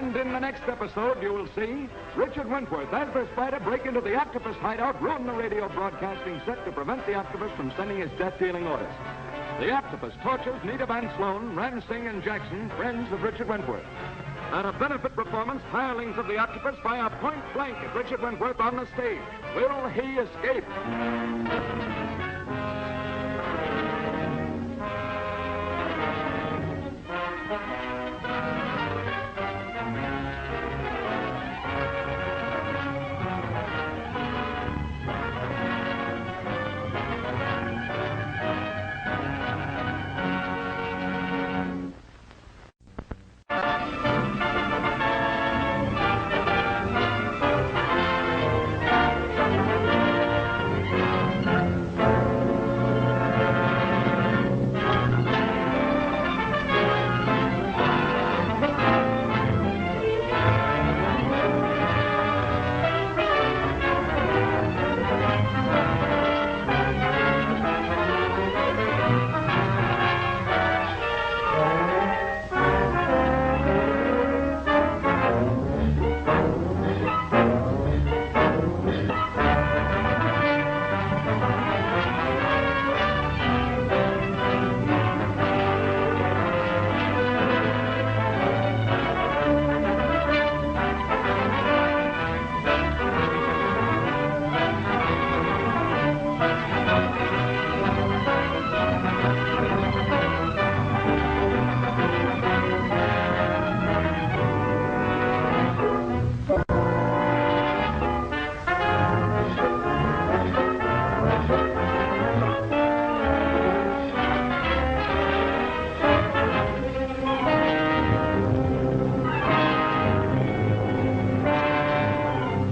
In the next episode, you will see Richard Wentworth, as the spider, break into the octopus hideout, ruin the radio broadcasting set to prevent the octopus from sending his death-dealing orders. The octopus tortures Nita Van Sloan, Ram Singh, and Jackson, friends of Richard Wentworth. At a benefit performance, hirelings of the octopus fire point blank at Richard Wentworth on the stage. Will he escape?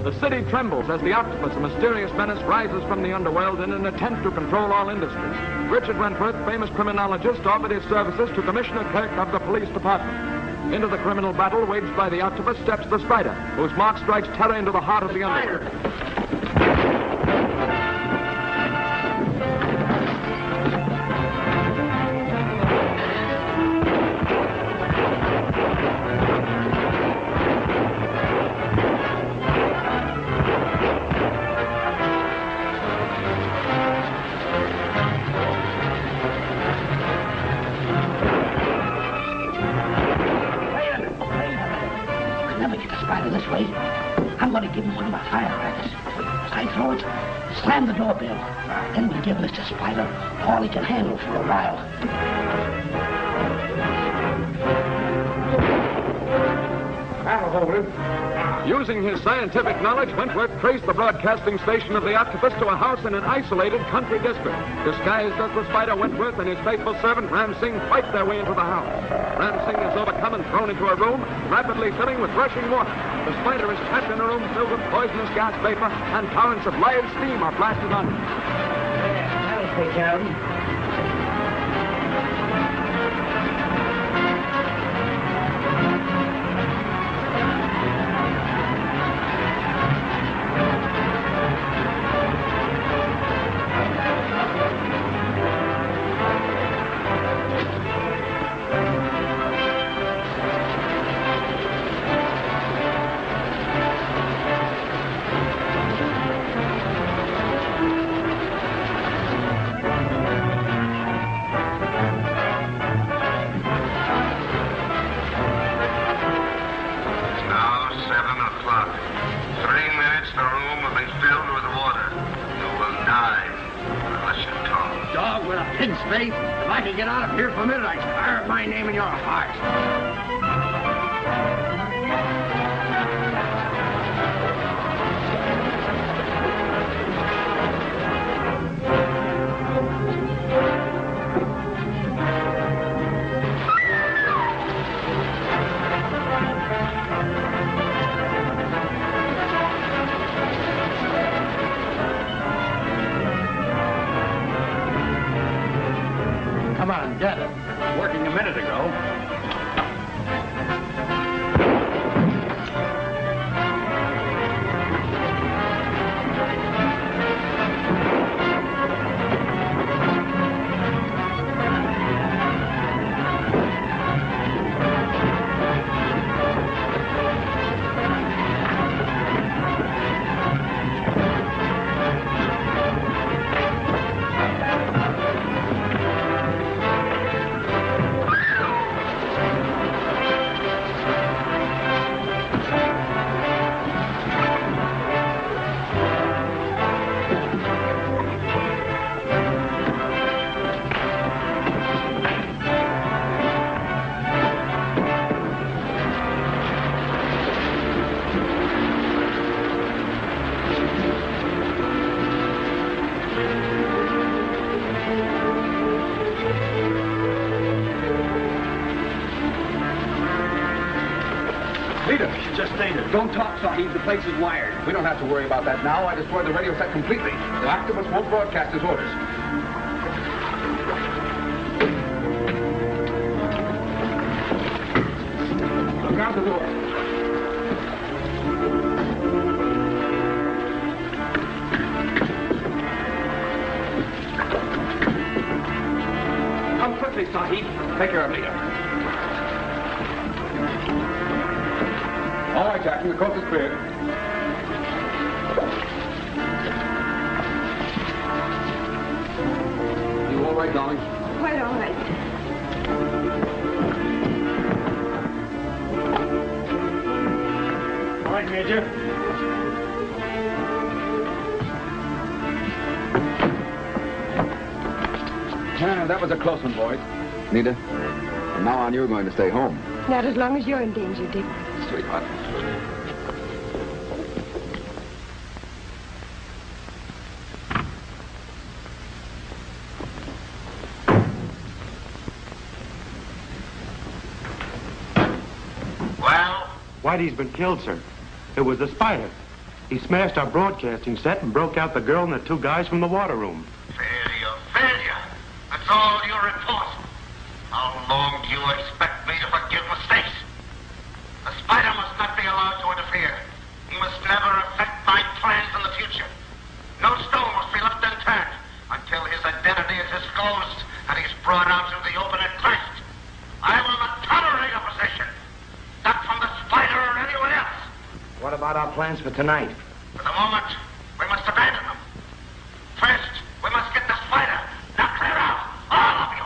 The city trembles as the octopus, a mysterious menace, rises from the underworld in an attempt to control all industries. Richard Wentworth, famous criminologist, offered his services to Commissioner Kirk of the police department. Into the criminal battle waged by the octopus steps the spider, whose mark strikes terror into the heart of the underworld. This way. I'm going to give him one of my firecrackers. As I throw it, slam the doorbell. Then we'll give Mr. Spider all he can handle for a while. That'll hold him. Using his scientific knowledge, Wentworth traced the broadcasting station of the octopus to a house in an isolated country district. Disguised as the spider, Wentworth and his faithful servant, Ram Singh, fight their way into the house. Ram Singh is overcome and thrown into a room, rapidly filling with rushing water. The spider is trapped in a room filled with poisonous gas vapor, and torrents of live steam are blasted on him. That'll take care of him. If I could get out of here for a minute, I'd carve my name in your heart. Come on, get it. Working a minute ago. Just stay there. Don't talk, Sahib. The place is wired. We don't have to worry about that now. I destroyed the radio set completely. The octopus won't broadcast his orders. Look out the door. Come quickly, Sahib. Take care of Lita. All right, Jackson, the coast is clear. You all right, darling? Quite all right. All right, Major. Yeah, that was a close one, boys. Nita, from now on, you're going to stay home. Not as long as you're in danger, Dick. Sweetheart. Well? Whitey's been killed, sir. It was the spider. He smashed our broadcasting set and broke out the girl and the two guys from the water room. Failure. That's all you report. How long do you expect me to forgive mistakes? The spider must not be allowed to interfere. He must never affect my plans in the future. No stone must be left unturned until his identity is disclosed and he's brought out into the open and clashed. I will not tolerate opposition. Not from the spider or anyone else. What about our plans for tonight? For the moment, we must abandon them. First, we must get the spider. Now clear out, all of you.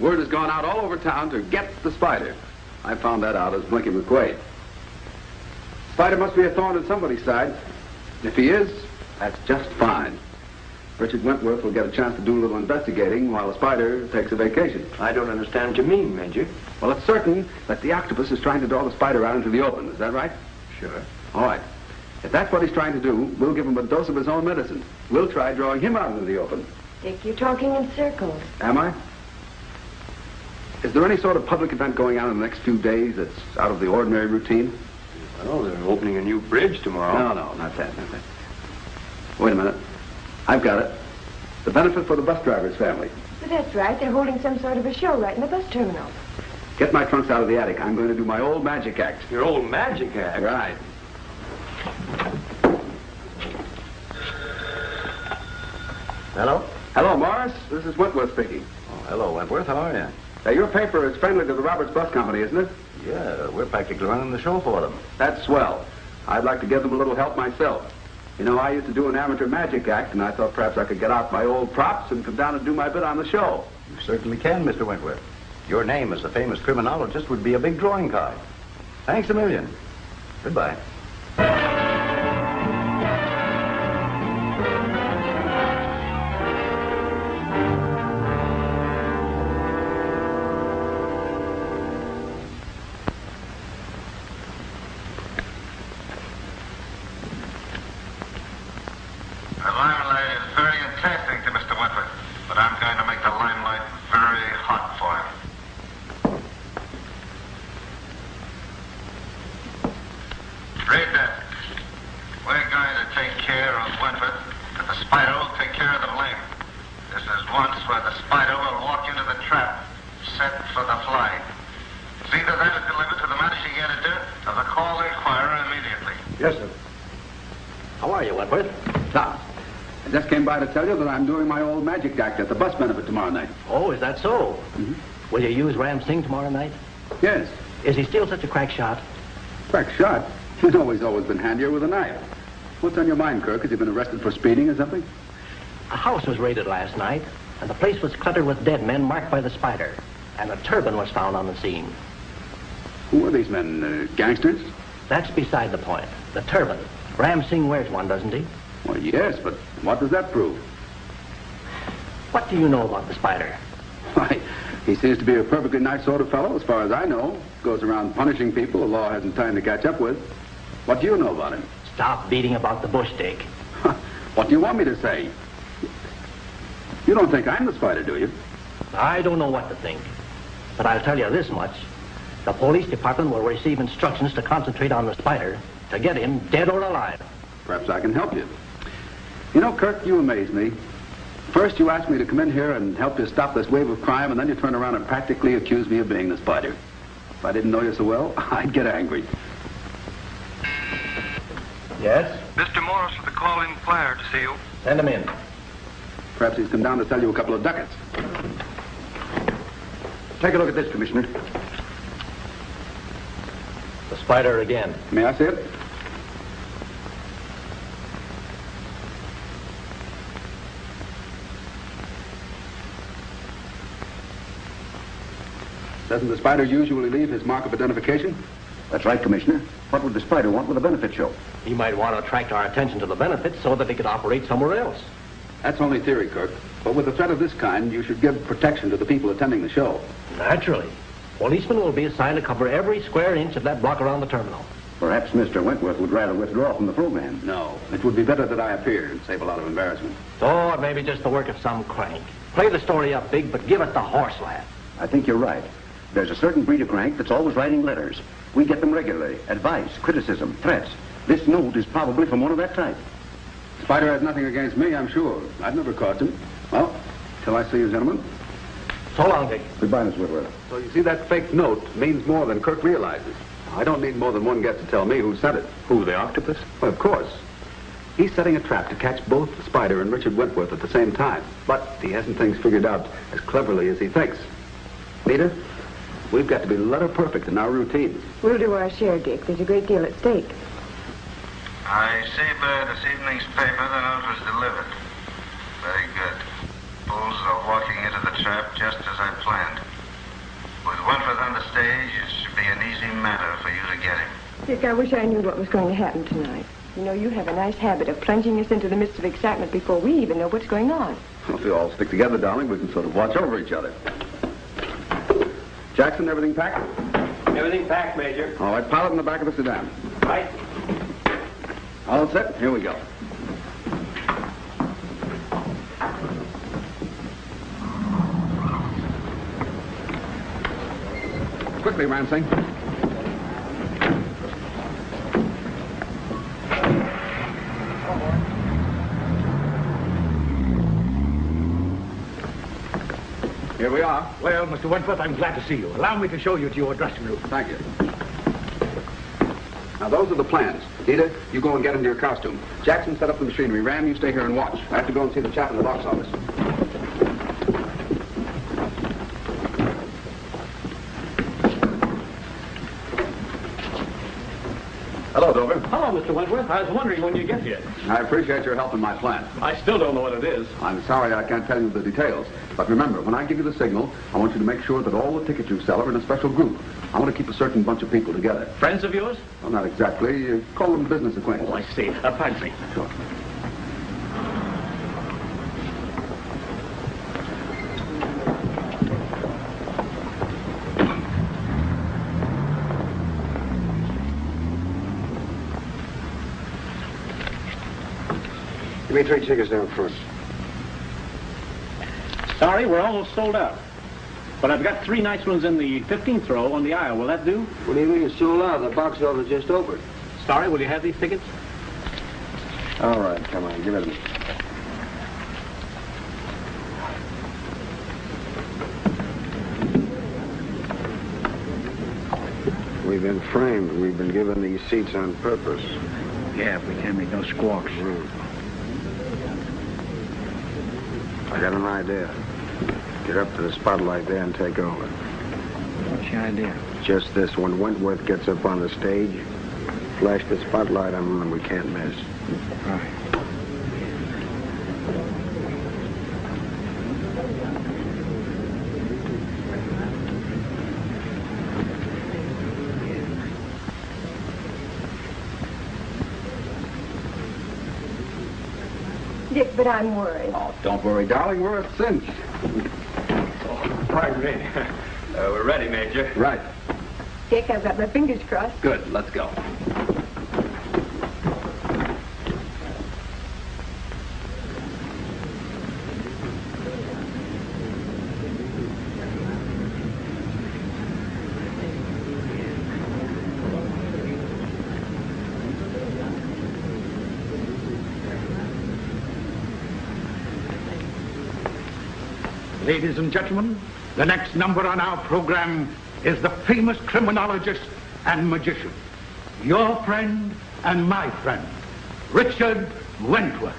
Word has gone out all over town to get the spider. I found that out as Blinky McQuaid. Spider must be a thorn in somebody's side. If he is, that's just fine. Richard Wentworth will get a chance to do a little investigating while the spider takes a vacation. I don't understand what you mean, Major. Well, it's certain that the octopus is trying to draw the spider out into the open. Is that right? Sure. All right. If that's what he's trying to do, we'll give him a dose of his own medicine. We'll try drawing him out into the open. Dick, you're talking in circles. Am I? Is there any sort of public event going on in the next few days that's out of the ordinary routine? Well, they're opening a new bridge tomorrow. No, not that. Wait a minute. I've got it. The benefit for the bus driver's family. But that's right. They're holding some sort of a show right in the bus terminal. Get my trunks out of the attic. I'm going to do my old magic act. Your old magic act? Right. Hello? Hello, Morris. This is Wentworth speaking. Oh, hello, Wentworth. How are you? Your paper is friendly to the Roberts Bus Company, isn't it? Yeah, we're practically running the show for them. That's swell. I'd like to give them a little help myself. You know, I used to do an amateur magic act, and I thought perhaps I could get out my old props and come down and do my bit on the show. You certainly can, Mr. Wentworth. Your name as a famous criminologist would be a big drawing card. Thanks a million. Goodbye. To tell you that I'm doing my old magic act at the bus benefit tomorrow night. Oh, is that so? Mm-hmm. Will you use Ram Singh tomorrow night? Yes. Is he still such a crack shot? Crack shot? He's always been handier with a knife. What's on your mind, Kirk? Has he been arrested for speeding or something? A house was raided last night, and the place was cluttered with dead men marked by the spider, and a turban was found on the scene. Who are these men? Gangsters? That's beside the point. The turban. Ram Singh wears one, doesn't he? Well, yes, but what does that prove? What do you know about the spider? Why, he seems to be a perfectly nice sort of fellow, as far as I know. Goes around punishing people the law hasn't time to catch up with. What do you know about him? Stop beating about the bush, Dick. What do you want me to say? You don't think I'm the spider, do you? I don't know what to think. But I'll tell you this much. The police department will receive instructions to concentrate on the spider to get him dead or alive. Perhaps I can help you. You know, Kirk, you amaze me. First, you asked me to come in here and help you stop this wave of crime, and then you turn around and practically accuse me of being the spider. If I didn't know you so well, I'd get angry. Yes? Mr. Morris with the call-in flyer to see you. Send him in. Perhaps he's come down to sell you a couple of ducats. Take a look at this, Commissioner. The spider again. May I see it? Doesn't the spider usually leave his mark of identification? That's right, Commissioner. What would the spider want with a benefit show? He might want to attract our attention to the benefit so that he could operate somewhere else. That's only theory, Kirk. But with a threat of this kind, you should give protection to the people attending the show. Naturally. Policemen will be assigned to cover every square inch of that block around the terminal. Perhaps Mr. Wentworth would rather withdraw from the program. No. It would be better that I appear and save a lot of embarrassment. Oh, it may be just the work of some crank. Play the story up big, but give it the horse laugh. I think you're right. There's a certain breed of crank that's always writing letters. We get them regularly. Advice, criticism, threats. This note is probably from one of that type. Spider has nothing against me, I'm sure. I've never caught him. Well, till I see you, gentlemen. So long, Dick. Goodbye, Miss Whitworth. So you see, that fake note means more than Kirk realizes. I don't need more than one guess to tell me who sent it. Who, the octopus? Well, of course. He's setting a trap to catch both the spider and Richard Wentworth at the same time. But he hasn't things figured out as cleverly as he thinks. Nita, we've got to be letter perfect in our routines. We'll do our share, Dick. There's a great deal at stake. I see by this evening's paper the note was delivered. Very good. Bulls are walking into the trap just as I planned. With Wentworth on the stage, it should be an easy matter for you to get him. Dick, I wish I knew what was going to happen tonight. You know, you have a nice habit of plunging us into the midst of excitement before we even know what's going on. Well, if we all stick together, darling, we can sort of watch over each other. Jackson, everything packed? Everything packed, Major. All right, pilot in the back of the sedan. Right. All set? Here we go. Quickly, Ransing. Here we are. Well, Mr. Wentworth, I'm glad to see you. Allow me to show you to your dressing room. Thank you. Now, those are the plans. Dita, you go and get into your costume. Jackson, set up the machinery. Ram, you stay here and watch. I have to go and see the chap in the box office. Hello, Dover. Hello, Mr. Wentworth. I was wondering when you get here. I appreciate your help in my plan. I still don't know what it is. I'm sorry I can't tell you the details. But remember, when I give you the signal, I want you to make sure that all the tickets you sell are in a special group. I want to keep a certain bunch of people together. Friends of yours? Well, not exactly. Call them business acquaintances. Oh, I see. Pardon me. Sure. Give me 3 tickets down front. Sorry, we're almost sold out. But I've got 3 nice ones in the 15th row on the aisle. Will that do? What do you mean it's sold out? The box office just opened. Sorry, will you have these tickets? All right, come on, give it to me. We've been framed. We've been given these seats on purpose. Yeah, if we can't make no squawks. I got an idea. Get up to the spotlight there and take over. What's your idea? Just this, when Wentworth gets up on the stage, flash the spotlight on him and we can't miss. All right. Dick, but I'm worried. Oh, don't worry, darling. We're a cinch. Pardon me. We're ready, Major. Right. Dick, I've got my fingers crossed. Good. Let's go. Ladies and gentlemen, the next number on our program is the famous criminologist and magician, your friend and my friend, Richard Wentworth.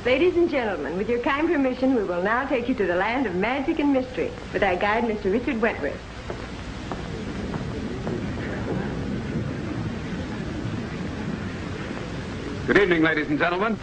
Ladies and gentlemen, with your kind permission, we will now take you to the land of magic and mystery with our guide, Mr. Richard Wentworth. Good evening, ladies and gentlemen.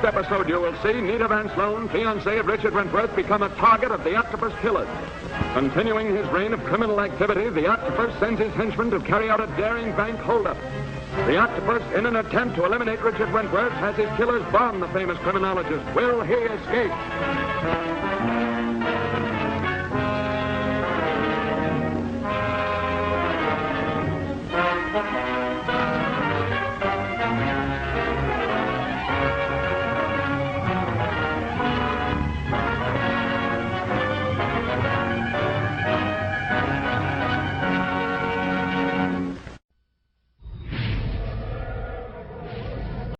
Episode, you will see Nita Van Sloan, fiancée of Richard Wentworth, become a target of the octopus killers. Continuing his reign of criminal activity, the octopus sends his henchmen to carry out a daring bank holdup. The octopus, in an attempt to eliminate Richard Wentworth, has his killers bomb the famous criminologist. Will he escape?